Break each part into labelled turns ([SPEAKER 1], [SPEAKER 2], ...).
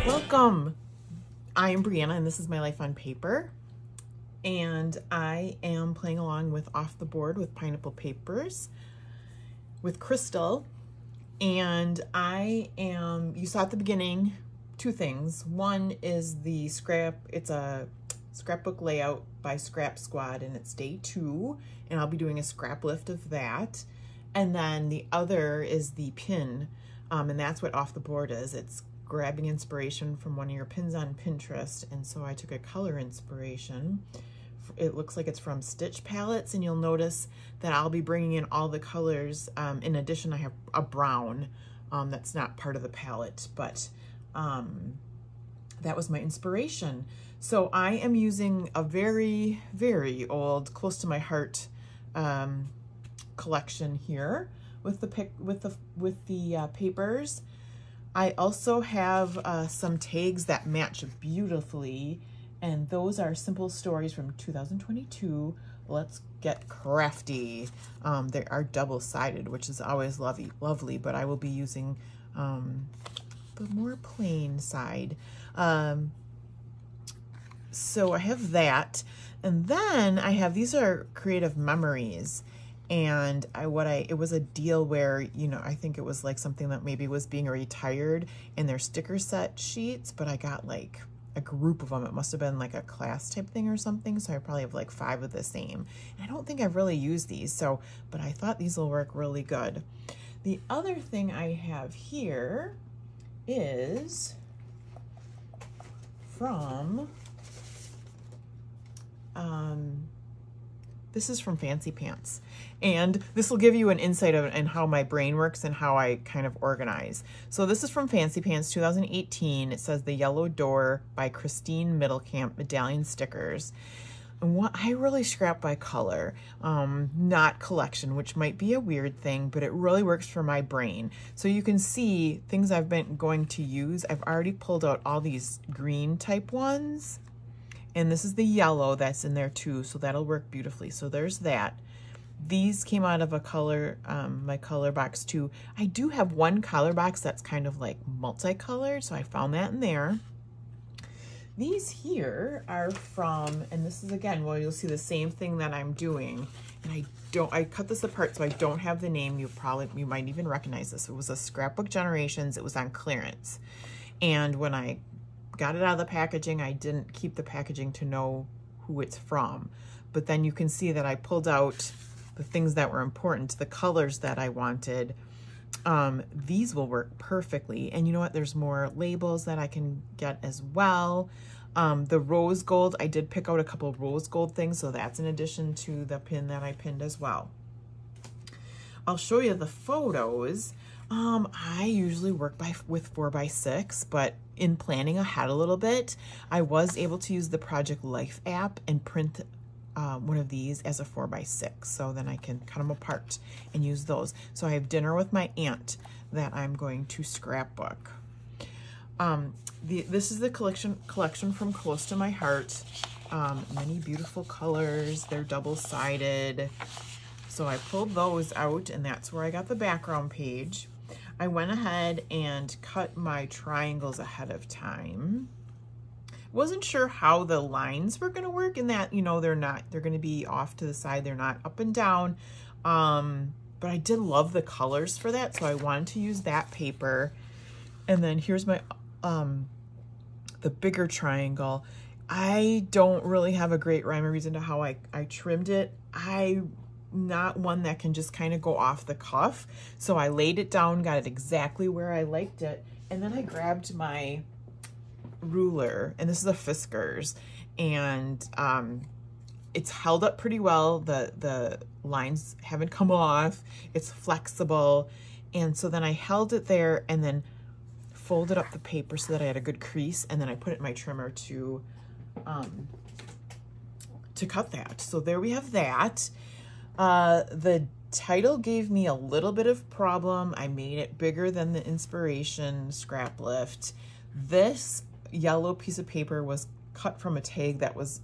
[SPEAKER 1] Welcome! I am Brianna and this is My Life on Paper, and I am playing along with Off the Board with Pineapple Papers with Crystal, and you saw at the beginning two things. One is the it's a scrapbook layout by Scrap Squad, and it's day 2, and I'll be doing a scrap lift of that. And then the other is the pin, and that's what Off the Board is. It's grabbing inspiration from one of your pins on Pinterest, and so I took a color inspiration. It looks like it's from Stitch Palettes, and you'll notice that I'll be bringing in all the colors. In addition, I have a brown that's not part of the palette, but that was my inspiration. So I am using a very, very old, close to my heart collection here with the papers. I also have some tags that match beautifully, and those are Simple Stories from 2022. Let's Get Crafty. They are double-sided, which is always lovely, but I will be using the more plain side. So I have that, and then I have, these are Creative Memories. And it was a deal where, you know, I think it was like something that maybe was being retired in their sticker set sheets, but I got like a group of them. It must have been like a class type thing or something. So I probably have like 5 of the same. And I don't think I've really used these. So, but I thought these will work really good. The other thing I have here is from, this is from Fancy Pants, and this will give you an insight of and how my brain works and how I kind of organize. So this is from Fancy Pants 2018. It says The Yellow Door by Christine Middlecamp Medallion Stickers. And I really scrap by color, not collection, which might be a weird thing, but it really works for my brain. So you can see things I've been going to use. I've already pulled out all these green type ones. And this is the yellow that's in there too, so that'll work beautifully. So there's that. These came out of a color, my color box too. I do have one color box that's kind of like multicolored, so I found that in there. These here are from, and this is again, well, you'll see the same thing that I'm doing. And I cut this apart so I don't have the name. You might even recognize this. It was a Scrapbook Generations. It was on clearance. And when I got it out of the packaging, I didn't keep the packaging to know who it's from. But then you can see that I pulled out the things that were important, the colors that I wanted. These will work perfectly. And you know what? There's more labels that I can get as well. The rose gold, I did pick out a couple of rose gold things, so that's in addition to the pin that I pinned as well. I'll show you the photos. I usually work with 4x6, but in planning ahead a little bit, I was able to use the Project Life app and print one of these as a 4x6, so then I can cut them apart and use those. So I have Dinner with My Aunt that I'm going to scrapbook. This is the collection from Close to My Heart. Many beautiful colors. They're double-sided. So I pulled those out, and that's where I got the background page. I went ahead and cut my triangles ahead of time. Wasn't sure how the lines were going to work in that, you know, they're going to be off to the side. They're not up and down. But I did love the colors for that, so I wanted to use that paper. And then here's my, the bigger triangle. I don't really have a great rhyme or reason to how I trimmed it. Not one that can just kind of go off the cuff. So I laid it down, got it exactly where I liked it. And then I grabbed my ruler, and this is a Fiskars, and it's held up pretty well. The lines haven't come off. It's flexible. And so then I held it there and then folded up the paper so that I had a good crease, and then I put it in my trimmer to cut that. So there we have that. The title gave me a little bit of problem. I made it bigger than the inspiration scrap lift. This yellow piece of paper was cut from a tag that was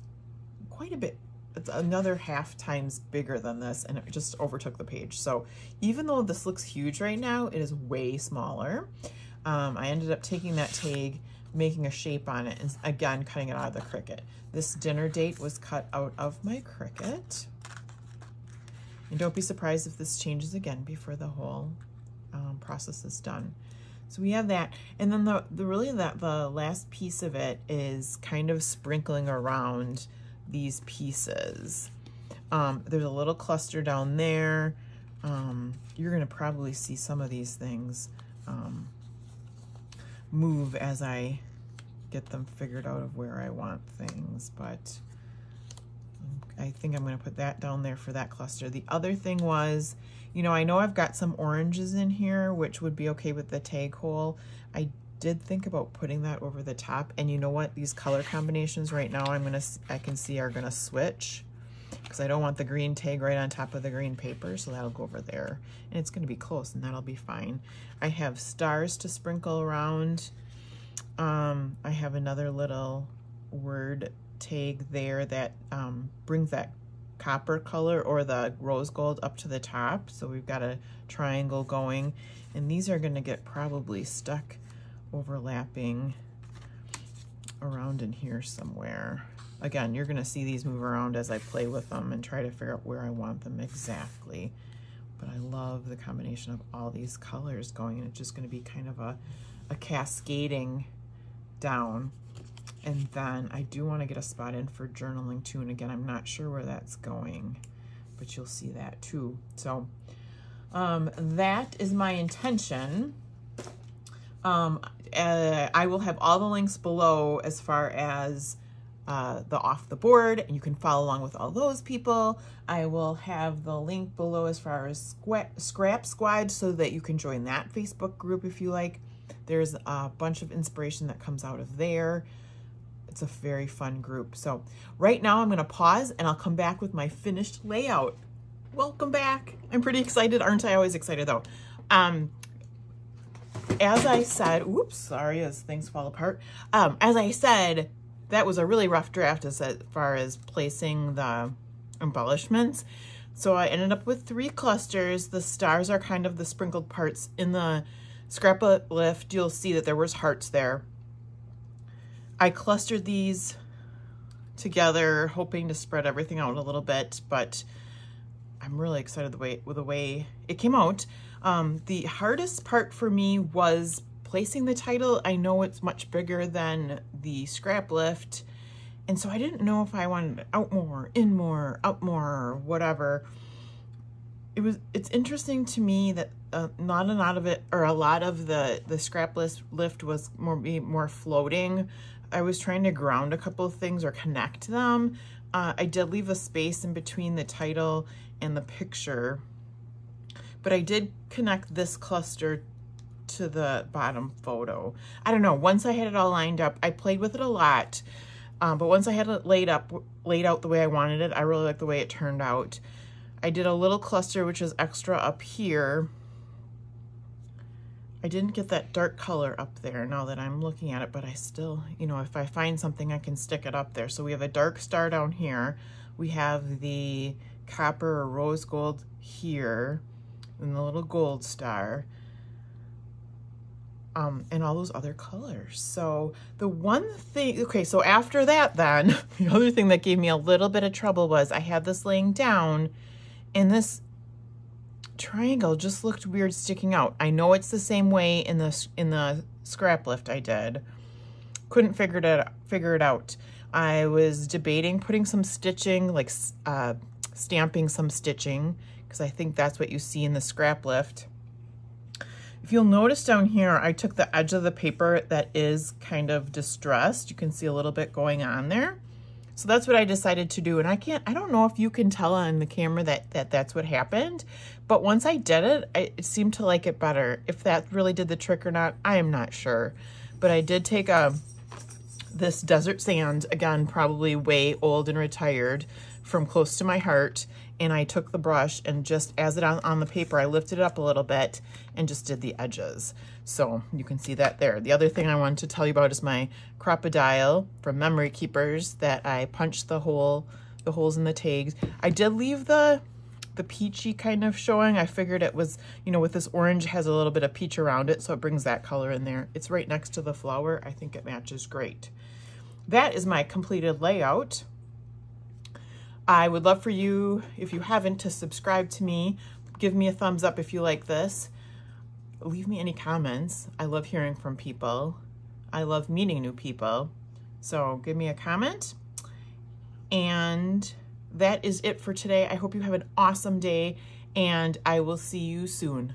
[SPEAKER 1] quite a bit it's another 1/2 times bigger than this, and it just overtook the page. So even though this looks huge right now, it is way smaller. I ended up taking that tag, making a shape on it, and again, cutting it out of the Cricut. This dinner date was cut out of my Cricut. And don't be surprised if this changes again before the whole process is done. So we have that, and then the last piece of it is kind of sprinkling around these pieces. There's a little cluster down there. You're gonna probably see some of these things move as I get them figured out of where I want things, but I think I'm gonna put that down there for that cluster. The other thing was, you know, I know I've got some oranges in here, which would be okay with the tag hole. I did think about putting that over the top, and you know what? These color combinations right now I can see are gonna switch, because I don't want the green tag right on top of the green paper, so that'll go over there. And it's gonna be close, and that'll be fine. I have stars to sprinkle around. I have another little word tag there that brings that copper color or the rose gold up to the top. So we've got a triangle going, and these are gonna get probably stuck overlapping around in here somewhere. Again, you're gonna see these move around as I play with them and try to figure out where I want them exactly. But I love the combination of all these colors going, and it's just gonna be kind of a cascading down. And then I do want to get a spot in for journaling too, and again, I'm not sure where that's going, but you'll see that too. So that is my intention. I will have all the links below as far as the off the board, and you can follow along with all those people. I will have the link below as far as Scrap Squad, so that you can join that Facebook group if you like. There's a bunch of inspiration that comes out of there. It's a very fun group. So right now I'm gonna pause, and I'll come back with my finished layout. Welcome back. I'm pretty excited. Aren't I always excited though? As I said, oops, sorry, as things fall apart. As I said, that was a really rough draft as far as placing the embellishments. So I ended up with 3 clusters. The stars are kind of the sprinkled parts. In the scrapbook lift, you'll see that there was hearts there. I clustered these together, hoping to spread everything out a little bit, but I'm really excited with the way it came out. The hardest part for me was placing the title. I know it's much bigger than the scrap lift, and so I didn't know if I wanted out more, in more, out more, whatever. It's interesting to me that not a lot of it, or a lot of the scrap lift was more floating. I was trying to ground a couple of things or connect them. I did leave a space in between the title and the picture, but I did connect this cluster to the bottom photo. I don't know, once I had it all lined up, I played with it a lot, but once I had it laid out the way I wanted it, I really like the way it turned out. I did a little cluster which is extra up here. I didn't get that dark color up there now that I'm looking at it, but I still, you know, if I find something, I can stick it up there. So we have a dark star down here. We have the copper or rose gold here, and the little gold star, and all those other colors. So the one thing, okay, so after that then, the other thing that gave me a little bit of trouble was I had this laying down, and this triangle just looked weird sticking out. I know it's the same way in the scrap lift I did. Couldn't figure it out. I was debating putting some stitching, like stamping some stitching, because I think that's what you see in the scrap lift. If you'll notice down here, I took the edge of the paper that is kind of distressed. You can see a little bit going on there. So that's what I decided to do. And I don't know if you can tell on the camera that's what happened, but once I did it, it seemed to like it better. If that really did the trick or not, I am not sure. But I did take this desert sand, again, probably way old and retired, from close to my heart, and I took the brush and just as it on the paper, I lifted it up a little bit and just did the edges. So you can see that there. The other thing I wanted to tell you about is my crocodile from Memory Keepers that I punched the hole the holes in the tags. I did leave the peachy kind of showing. I figured it was, you know, with this orange has a little bit of peach around it, so it brings that color in there. It's right next to the flower. I think it matches great. That is my completed layout. I would love for you, if you haven't, to subscribe to me. Give me a thumbs up if you like this. Leave me any comments. I love hearing from people. I love meeting new people. So give me a comment. And that is it for today. I hope you have an awesome day, and I will see you soon.